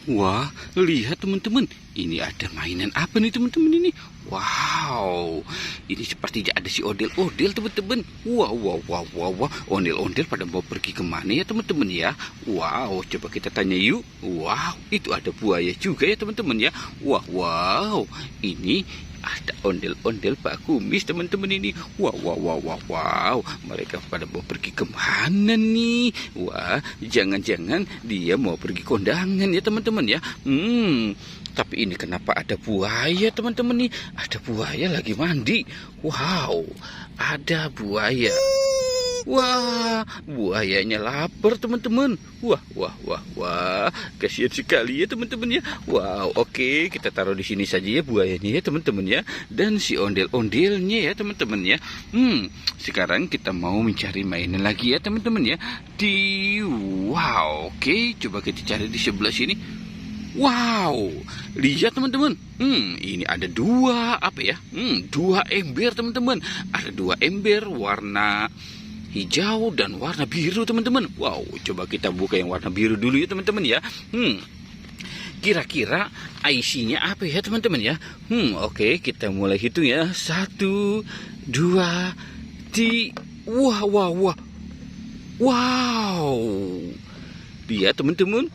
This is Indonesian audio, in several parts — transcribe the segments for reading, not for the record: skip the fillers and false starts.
Wah, lihat teman-teman. Ini ada mainan apa nih teman-teman ini? Wow, ini sepertinya ada si ondel-ondel teman-teman. Wow, wow, wow, wow, wow. Ondel-ondel pada mau pergi kemana ya teman-teman ya? Wow, coba kita tanya yuk. Wow, itu ada buaya juga ya teman-teman ya. Wow, wow, ini ada ondel-ondel Pak Kumis teman-teman ini. Wow, wow, wow, wow, wow. Mereka pada mau pergi kemana nih? Wah, jangan-jangan dia mau pergi kondangan ya teman-teman ya. Tapi ini kenapa ada buaya teman-teman nih? Ada buaya lagi mandi. Wow, ada buaya. Wah, buayanya lapar teman-teman. Wah, wah, wah, wah. Kasihan sekali ya teman-teman ya. Wow, oke, kita taruh di sini saja ya buayanya ya teman-teman ya. Dan si ondel-ondelnya ya teman-teman ya. Sekarang kita mau mencari mainan lagi ya teman-teman ya. Wow, oke, coba kita cari di sebelah sini. Wow, lihat teman-teman. Ini ada dua apa ya? Dua ember teman-teman. Ada dua ember warna hijau dan warna biru teman-teman. Wow, coba kita buka yang warna biru dulu ya teman-teman ya. Kira-kira IC-nya apa ya teman-teman ya? Oke, kita mulai hitung ya. 1, 2, 3. Wah, wah, wah. Wow. Lihat teman-teman,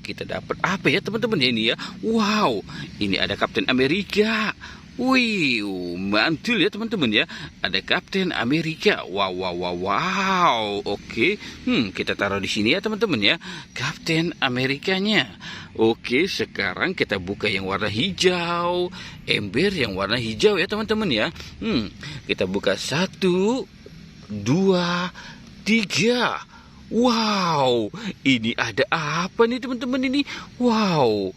kita dapat apa ya teman-teman ini ya? Wow, ini ada Kapten Amerika. Wih, mantul ya teman-teman ya. Ada Kapten Amerika. Wow, wow, wow, wow. Oke, kita taruh di sini ya teman-teman ya. Kapten Amerikanya. Oke, sekarang kita buka yang warna hijau. Ember yang warna hijau ya teman-teman ya. Kita buka 1, 2, 3. Wow, ini ada apa nih teman-teman ini? Wow,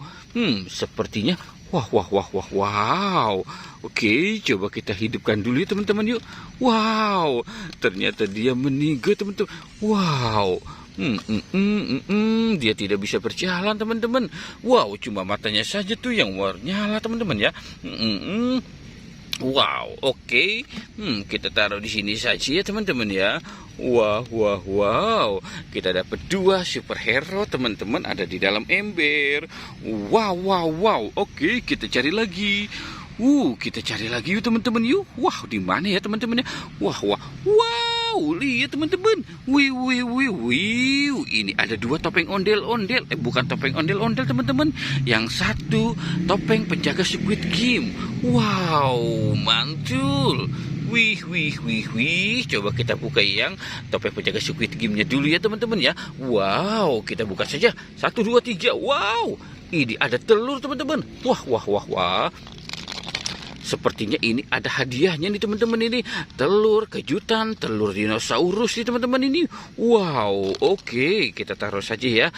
sepertinya wah, wah, wah, wah, wow. Oke, coba kita hidupkan dulu ya teman-teman yuk. Wow, ternyata dia meninggal teman-teman. Wow, dia tidak bisa berjalan teman-teman. Wow, cuma matanya saja tuh yang nyala teman-teman ya. Wow, oke. Kita taruh di sini saja ya teman-teman ya. Wah, wah, wow. Kita dapat dua superhero teman-teman ada di dalam ember. Wow, wow, wow. Oke, kita cari lagi. Kita cari lagi yuk teman-teman yuk. Wah, di mana ya teman-teman ya? Wah, wah, wow. Lihat teman-teman. Wih, wih, wih, wih. Ini ada dua topeng ondel-ondel. Bukan topeng ondel-ondel teman-teman. Yang satu topeng penjaga Squid Game. Wow, mantul. Wih, wih, wih, wih. Coba kita buka yang topeng penjaga Squid Game-nya dulu ya teman-teman ya. Wow, kita buka saja. 1, 2, 3. Wow, ini ada telur teman-teman. Wah, wah, wah, wah. Sepertinya ini ada hadiahnya nih teman-teman ini. Telur kejutan, telur dinosaurus nih teman-teman ini. Wow, oke, kita taruh saja ya.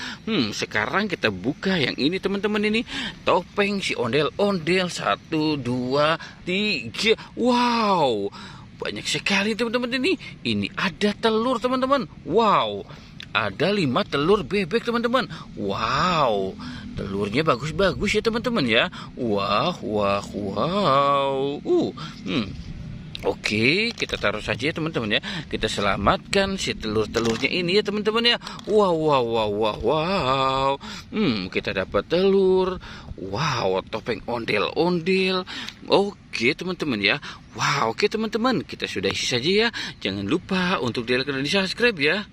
Sekarang kita buka yang ini teman-teman ini. Topeng si ondel-ondel. 1, 2, 3. Wow, banyak sekali teman-teman ini. Ini ada telur teman-teman. Wow, ada 5 telur bebek teman-teman. Wow, telurnya bagus-bagus ya teman-teman ya. Wah, wah, wow. Oke, kita taruh saja ya teman-teman ya. Kita selamatkan si telur-telurnya ini ya teman-teman ya. Wow, wow, wow, wow, wow. Kita dapat telur. Wow, topeng ondel-ondel. Oke teman-teman ya. Wow, oke teman-teman, kita sudahi saja ya. Jangan lupa untuk di like dan di subscribe ya.